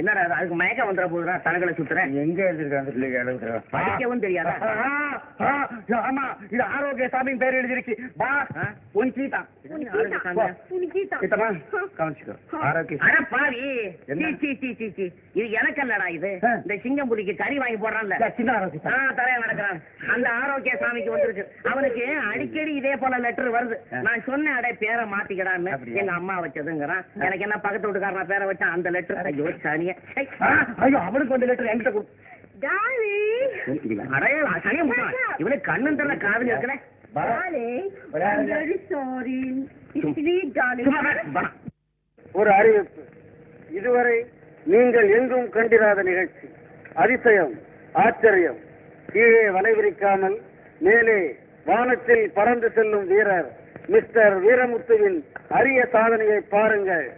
என்னடா அதுக்கு மயக்கம் வந்துட போதுடா. தலைகளை சுத்துறேன். எங்க எழுதிருக்காங்க? படிக்கவும் தெரியாதா? ஆமா, இது ஆரோக்கிய சாமி பேர் எழுதிருக்கு. இது எனக்கல்லடா. இது இந்த சிங்கம்புலிக்கு கறி வாங்கி போடுறான்ல, தலைய நடக்கிறான். அந்த ஆரோக்கிய சாமிக்கு வந்திருக்கு. அவனுக்கு அடிக்கடி இதே போல லெட்டர் வருது. நான் சொன்ன அடை பேரை மாத்திக்கடான்னு எங்க அம்மா வச்சதுங்கிறான். எனக்கு என்ன பக்கத்து வீட்டுக்காரனா பேரை வச்சான் அந்த லெட்டர். ஐயோ சனிய. ஐயோ, அவனுக்கு வந்து லெட்டர் என்கிட்ட கொடு. இவனுக்கு கண்ணும் தெரியல, காதல் இருக்கிற. ஒரு அறிவிப்பு. இதுவரை நீங்கள் எங்கும் கண்டிராத நிகழ்ச்சி. அதிசயம், ஆச்சரியம். கீழே வலைவிரிக்காமல் மேலே வானத்தில் பறந்து செல்லும் வீரர் மிஸ்டர் வீரமுத்துவின் அரிய சாதனையை பாருங்கள்.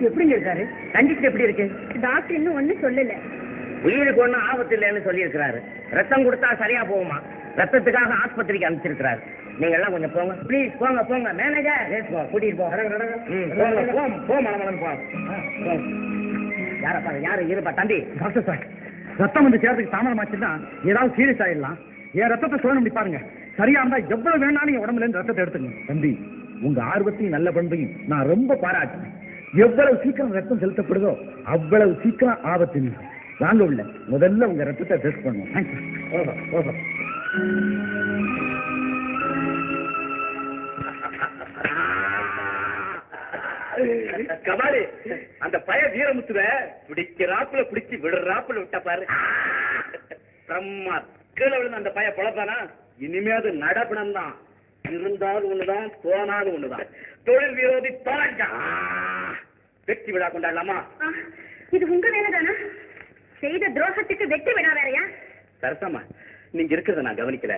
எப்படிங்க இருக்காரு? கண்டிஷன் எப்படி இருக்கு? டாக்டர் இன்னும் ஒண்ணு சொல்லல. உயிருக்கு ஒண்ணும் ஆபத்து இல்லைன்னு சொல்லி இருக்கிறாரு. ரத்தம் கொடுத்தா சரியா போகுமா? ரத்தத்துக்காக ஆஸ்பத்திரிக்கு அனுப்பிச்சிருக்கிறாரு. நீங்க எல்லாம் கொஞ்சம் போங்க ப்ளீஸ், போங்க போங்க. மேனேஜர் கூட்டிட்டு போ. யாரப்பா யாரு இருப்பா தம்பி? டாக்டர் சார், ரத்தம் வந்து சேர்றதுக்கு தாமதமாச்சுன்னா ஏதாவது சீரியஸ் ஆயிடலாம். என் ரத்தத்தை சோதனை பாருங்க. சரியா இருந்தா எவ்வளவு வேணாலும் என் உடம்புல இருந்து ரத்தத்தை எடுத்துங்க. தம்பி, உங்க ஆர்வத்தையும் நல்ல பண்பையும் நான் ரொம்ப பாராட்டுறேன். எவ்வளவு சீக்கிரம் ரத்தம் செலுத்தப்படுதோ அவ்வளவு சீக்கிரம் ஆபத்து. வாங்க உள்ள, முதல்ல உங்க ரத்தத்தை டெஸ்ட் பண்ணுவோம். கபாலி, அந்த பய வீரமுத்துவ பிடிக்கிறாப்புல பிடிச்சி விடுறாப்புல விட்ட பாரு. பிரம்மா கீழே விழுந்த அந்த பய பொழப்பானா? இனிமே அது நடப்பணம் தான். இருந்தாலும் ஒண்ணுதான், போனாலும் ஒண்ணுதான். தொழில் விரோதி பாஞ்சா. வெற்றி விழா கொண்டாடலாமா? இது உங்க வேலைதானா? செய்த துரோகத்துக்கு வெற்றி விழா வேறையா? சரசம்மா, நீங்க இருக்கிறத நான் கவனிக்கல.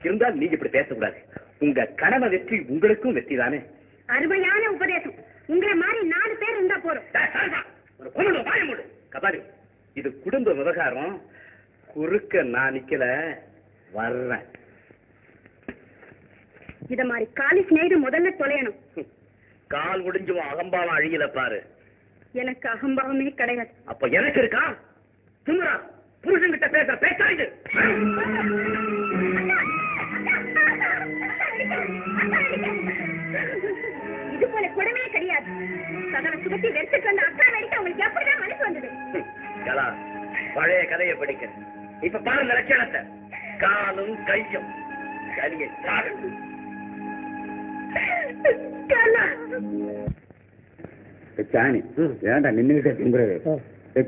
இருந்தாலும் நீங்க இப்படி பேசக்கூடாது. உங்க கனவு வெற்றி உங்களுக்கும் வெற்றி தானே. அருமையான உபதேசம். உங்களை மாதிரி 4 பேர் இருந்தா போறோம். ஒரு பொண்ணு வாய மூடு. கபாலி, இது குடும்ப விவகாரம். குறுக்க நான் நிக்கல, வர்றேன். இத மாதிரி காலி ஸ்நேகிது முதல்ல தொலையணும். கால் ஒடிஞ்சும் அகம்பாவம் அழியல பாரு. எனக்கு அகம்பாவமே கிடையாது. அப்ப எனக்கு இருக்கா? சும்மா புருஷன் கிட்ட பேசுற பேச்சா இது? இது போல கொடுமையே கிடையாது. சகல சுகத்தை வெறுத்துட்டு வந்த அக்கா நடிக்க உங்களுக்கு எப்படிதான் மனசு வந்தது? பழைய கதையை படிக்க இப்ப பாருங்க லட்சணத்தை. காலும் கையும் கலியை பாருங்க. சாணி ஏன்டா நின்னுகிட்டே திங்குறது?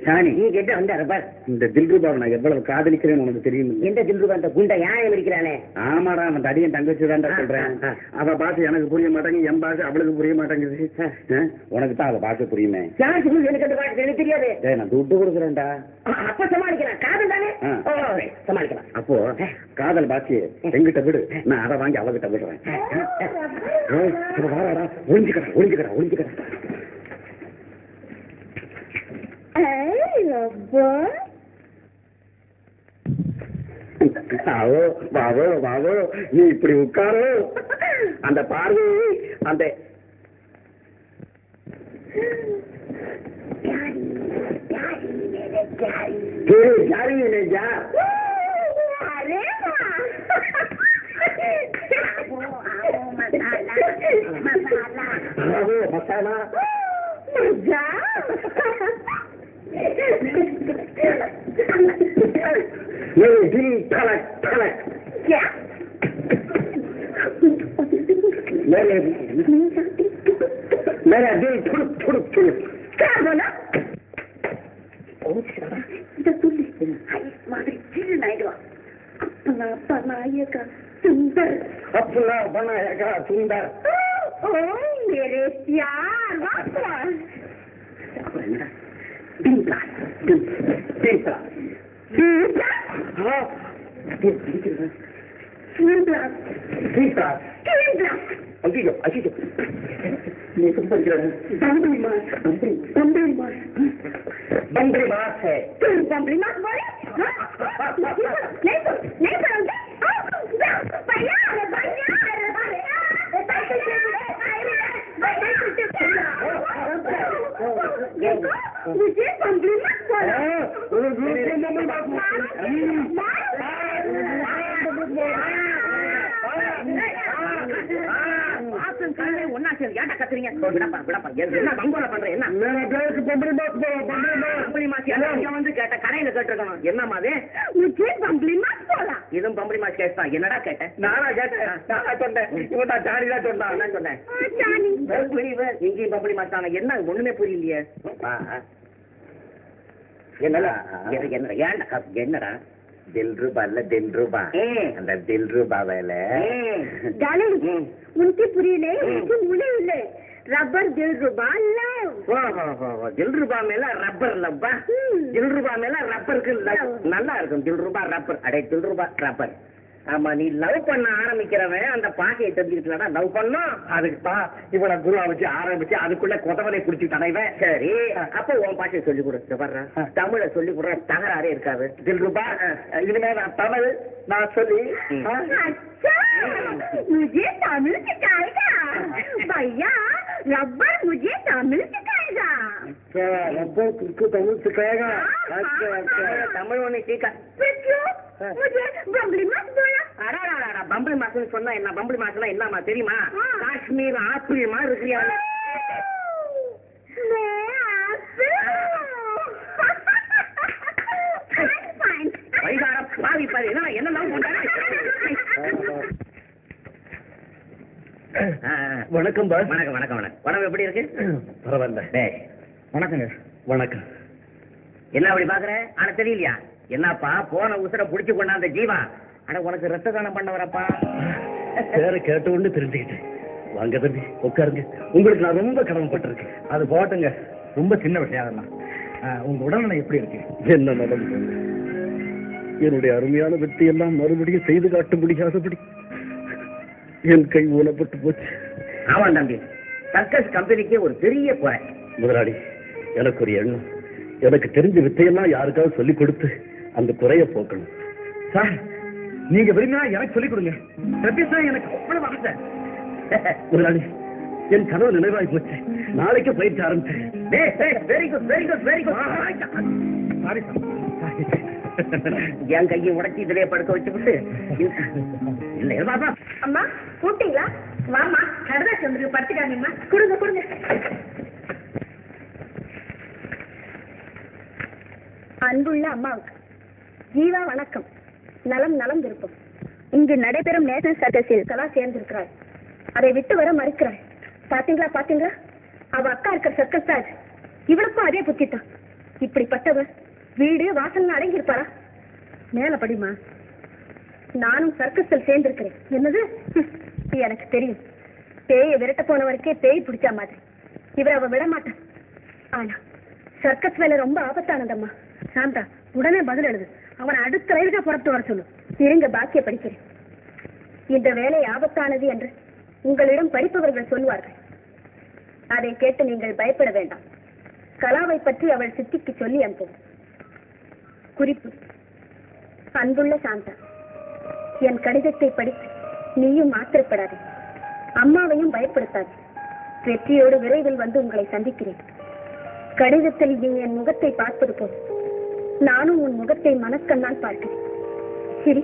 சாணி, நீ கேட்டு வந்தாரு பார். இந்த தில்ருபாவை நான் எவ்வளவு காதலிக்கிறேன்னு உனக்கு தெரியும். எந்த தில்ருபா? அந்த குண்டை யானை இருக்கிறானே. ஆமாடா, அவன் தடியன் தங்கச்சி தான்டா சொல்றேன். அவ பாசை எனக்கு புரிய மாட்டேங்குது, என் பாசை அவளுக்கு புரிய மாட்டேங்குது. உனக்கு தான் அவ பாசை புரியுமே. எனக்கு அந்த பாட்டு எனக்கு தெரியாது. நான் துட்டு கொடுக்குறேன்டா. அப்ப சமாளிக்கலாம். காதல் தானே சமாளிக்கலாம். அப்போ காதல் பாசிய எங்கிட்ட விடு, நான் அதை வாங்கி அவகிட்ட விடுறேன். ஒளிஞ்சுக்கடா ஒளிஞ்சுக்கடா ஒளிஞ்சுக்கடா. வாவோ வாவோ, நீ இப்படி உட்காரு. அந்த பார்வை அந்த மசாலா मेरे दिल धड़क धड़क क्या मेरा दिल धुड़क धुड़क धुड़क क्या बोला? अपना बनाएगा सुंदर, अपना बनाएगा सुंदर. ओ मेरे प्यार Dimpla. ஐயோ ஐயோ, நீ படிக்கிறேன். बम्बरी मास है. बम्बरी मास बोले? नहीं करोगे? मुझे बम्बरी मास बोला. ஒன்னா சரி ஏட்டா கத்துறீங்க? விடப்பா விடப்பா. என்ன பங்கோல பண்ற? என்ன பம்பளி மாசி வந்து கேட்ட கடையில கேட்டிருக்கணும். என்னமா அது? பம்பளி மாஸ் போலாம். இதுவும் பம்பளி மாஸ் கேஸ் தான். என்னடா கேட்டேன்? நானா கேட்டேன்? நானா சொன்னேன். இவன் தான் ஜானி தான் சொன்னான். என்ன சொன்னேன்? இங்கேயும் பம்பளி மாஸ் தானே. என்ன ஒண்ணுமே புரியலையே. என்னடா ஏன்டா என்னடா? दिलरुबा இல்ல दिलरुबा. அந்த दिलरुबाவேல டார்லிங், உனக்கு புரியல? உனக்கு முளை இல்ல. ரப்பர் दिलरुबा இல்ல. दिलरुबा மேல ரப்பர் லவ்வா? दिलरुबा மேல ரப்பருக்கு நல்லா இருக்கும். दिलरुबा ரப்பர். அடே दिलरुबा ரப்பர். ஆமா, நீ லவ் பண்ண ஆரம்பிக்கிறவன் அந்த பாக்கையை தெரிஞ்சுக்கிட்டா லவ் பண்ணும். அதுக்கு தான் இவனை குருவா வச்சு ஆரம்பிச்சு அதுக்குள்ள கொதவனை குடிச்சு தடைவேன். சரி, அப்ப உன் பாக்கையை சொல்லி கொடு. வர்ற தமிழை சொல்லி கொடுற தகராறே இருக்காது. தில்ருபா, இனிமே நான் தமிழ் நான் சொல்லி मुझे तमिल सिखाएगा भैया रबर मुझे तमिल सिखाएगा रबर तुमको तमिल सिखाएगा தமிழ் ஒண்ணு சீக்கா फिर क्यों मुझे बम्बली मत बोला அடாடா பம்பளி மாசம்னு சொன்னா என்ன பம்பளி மாசம்னா என்னமா தெரியுமா காஷ்மீர் ஆப்பிள் மாதிரி இருக்கிறியா பாவி பாவி என்ன லவ் பண்றாங்க வணக்கம் பாஸ். வணக்கம் வணக்கம் வணக்கம் உடம்பு எப்படி இருக்கு பரவாயில்ல. டேய் வணக்கங்க. வணக்கம். என்ன அப்படி பாக்குற ஆனா தெரியலையா என்னப்பா போன உசுர புடிச்சு கொண்டாந்த ஜீவா ஆனா உனக்கு ரத்த தானம் பண்ண வரப்பா பேரை கேட்ட உடனே தெரிஞ்சுக்கிட்டேன். வாங்க தம்பி உட்காருங்க. உங்களுக்கு நான் ரொம்ப கடமைப்பட்டிருக்கேன். அது போட்டுங்க. ரொம்ப சின்ன விஷயம் அதெல்லாம். உங்க உடல்நிலை எப்படி இருக்கு? என்ன நலம்? என்னுடைய அருமையான வெற்றி எல்லாம் மறுபடியும் செய்து காட்ட முடியாதபடி என் கை ஊனப்பட்டு போச்சு. ஆமா தம்பி சர்க்கஸ் கம்பெனிக்கு ஒரு பெரிய குறை. முதலாளி எனக்கு ஒரு எண்ணம். எனக்கு தெரிஞ்ச வித்தையெல்லாம் யாருக்காவது சொல்லிக் கொடுத்து அந்த குறைய போக்கணும். சார் நீங்க விரும்பினா எனக்கு சொல்லிக் கொடுங்க. எனக்கு அவ்வளவு ஆசை. முதலாளி என் கனவு நினைவாகி போச்சு. நாளைக்கு பயிற்சி ஆரம்பிச்சேன். Very good very good very good sorry sir. என் கையை உடைச்சி இதிலே படுக்க வச்சுக்கிட்டு இல்ல பாப்பா அம்மா கூப்பிட்டீங்களா? வாமா கடதாசி வந்துருக்கு படுத்துக்காங்கம்மா. கொடுங்க கொடுங்க. அன்புள்ள அம்மாவுக்கு ஜீவா வணக்கம். நலம் நலம் விருப்பம். இங்கு நடைபெறும் நேஷனல் சர்க்கஸில் கலா சேர்ந்திருக்கிறாள். அதை விட்டு வர மறுக்கிறாள். பாத்தீங்களா பாத்தீங்களா அவ அக்கா இருக்கிற சர்க்கஸ் தான். இவளுக்கும் அதே புத்தித்தான். இப்படிப்பட்டவர் வீடு வாசல் அடங்கி இருப்பாரா? மேல படிமா. நானும் சர்க்கஸில் சேர்ந்திருக்கிறேன். என்னது? எனக்கு தெரியும். பேயை விரட்ட போனவருக்கே பேய் பிடிச்சா மாதிரி இவர் அவ விட மாட்டான். ஆனா சர்க்கஸ் வேலை ரொம்ப ஆபத்தானதம்மா. சாந்தா உடனே பதில் எழுது. அவனை அடுத்த ரயிலுக்கு புறப்பட்டு வர சொல்லு. இருங்க பாக்கிய படிக்கிறேன். இந்த வேலை ஆபத்தானது என்று உங்களிடம் படிப்பவர்கள் சொல்வார்கள். அதை கேட்டு நீங்கள் பயப்பட வேண்டாம். கலாவை பற்றி அவள் சித்திக்கு சொல்லி அனுப்பும். குறிப்பு: அன்புள்ள சாந்தா, என் கடிதத்தை படித்து நீயும் ஆத்திரப்படாதே, அம்மாவையும் பயப்படுத்தாது. வெற்றியோடு விரைவில் வந்து உங்களை சந்திக்கிறேன். கடிதத்தில் நீ என் முகத்தை பார்ப்பது போல் நானும் உன் முகத்தை மனக்கண்ணால் பார்க்கிறேன். சரி.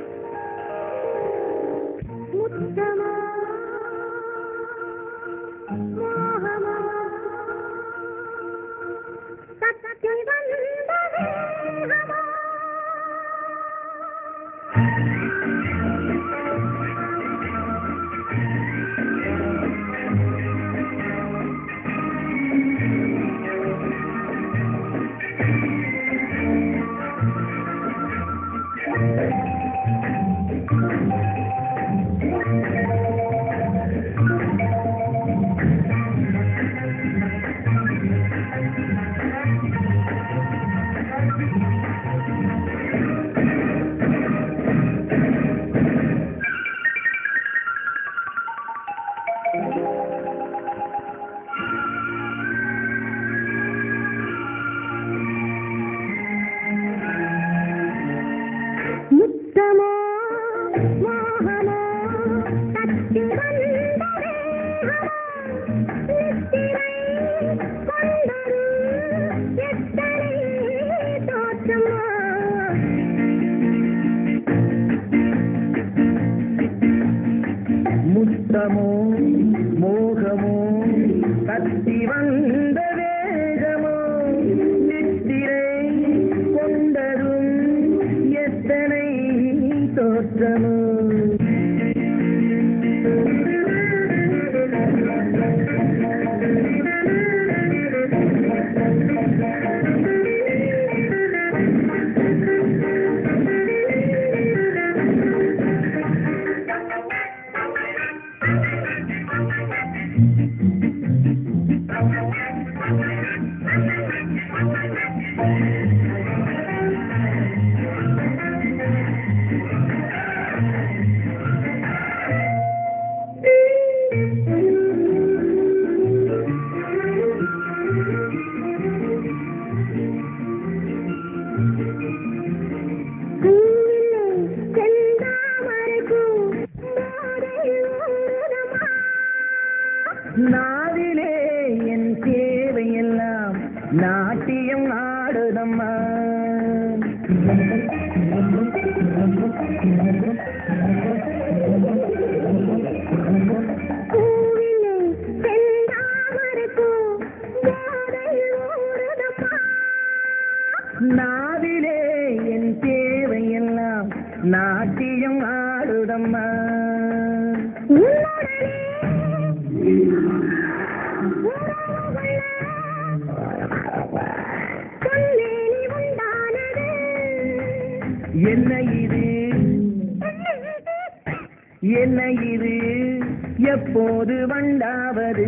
முத்தமோ மோகமோ கத்தி வந்த வேகமோ நித்திரை கொண்டதும் எத்தனை தோற்றமோ. நாட்டியம் ஆடுதம்மா. நாவிலே என் தேவையெல்லாம் நாட்டியம் ஆடுதம்மா. என்ன இது என்ன இது எப்போது வண்டாவது?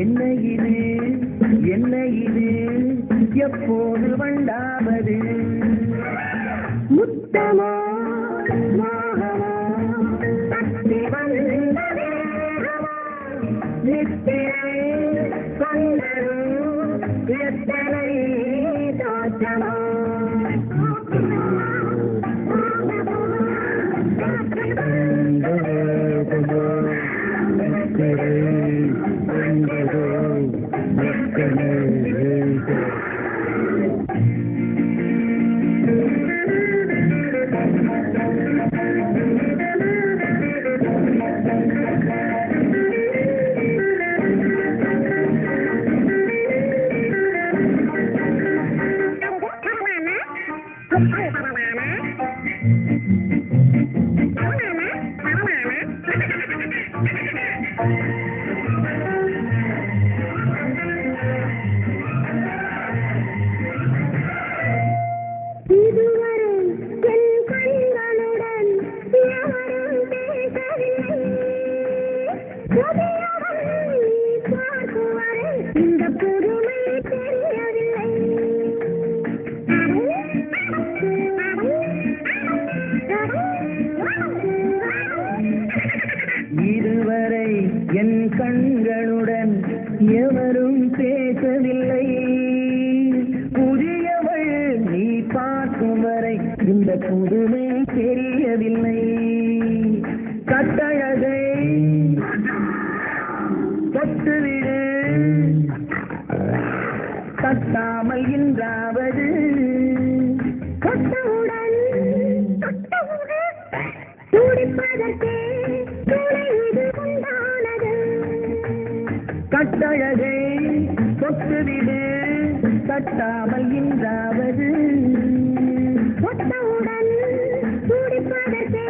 என்ன இது என்ன இது எப்போது வண்டாவது? முத்தமோ மோகமோ தத்தி வந்ததே நித்திரை கொண்டரும் எத்தனை தோற்றமோ இதுவரை என் கண்களுடன் எவரும் பேசவில்லை. புதியவள் நீ பார்க்கும் வரை இந்த புதுமை தெரியவில்லை. கட்டழகை தொட்டுவிடு தட்டாமல் இன்றாவது தொட்டவுடன் துடிப்பதற்கே கட்டழகை தொட்டுவிடு தட்டாமல் இன்றாவது தொட்டவுடன் துடிப்பதற்கே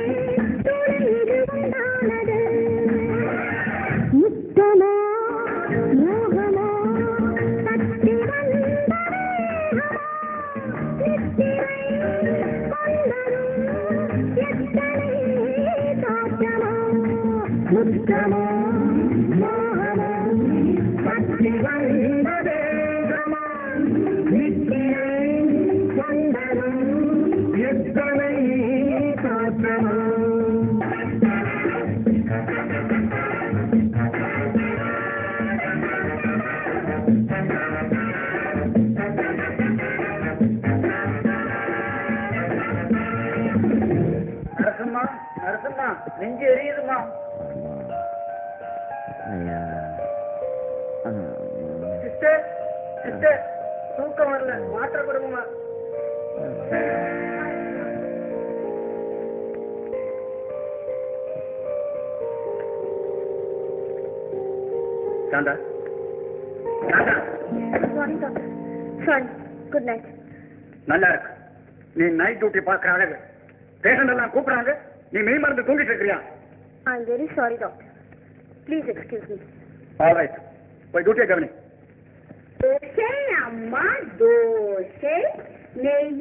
துணைது உண்டானது. முத்தமோ மோகமோ தத்தி வந்ததே நித்திரை கொண்டரும் எத்தனை தோற்றமோ. முத்தமோ மோகமோ தத்தி வந்ததே நித்திரை கொண்டரும் எத்தனை தோற்றமோ. நரசம்மா நரசம்மா நெஞ்சு எரியுதுமா. சிஸ்டர் சிஸ்டர் தூக்கம் வரல, மாத்திரை கொடுங்கம்மா. Shanta Shanta sorry doctor, sorry. Good night. நல்லா இருக்கு. நீ நைட் டியூட்டி பார்க்குற அழகு. பேஷண்ட் எல்லாம் கூப்பிடுறாங்க, நீ மெய் மருந்து தூங்கிட்டு இருக்கிறியா? I am very sorry doctor. Please excuse me. All right, போய் டியூட்டியை கவனி. தோசை அம்மா, தோசை நெய்.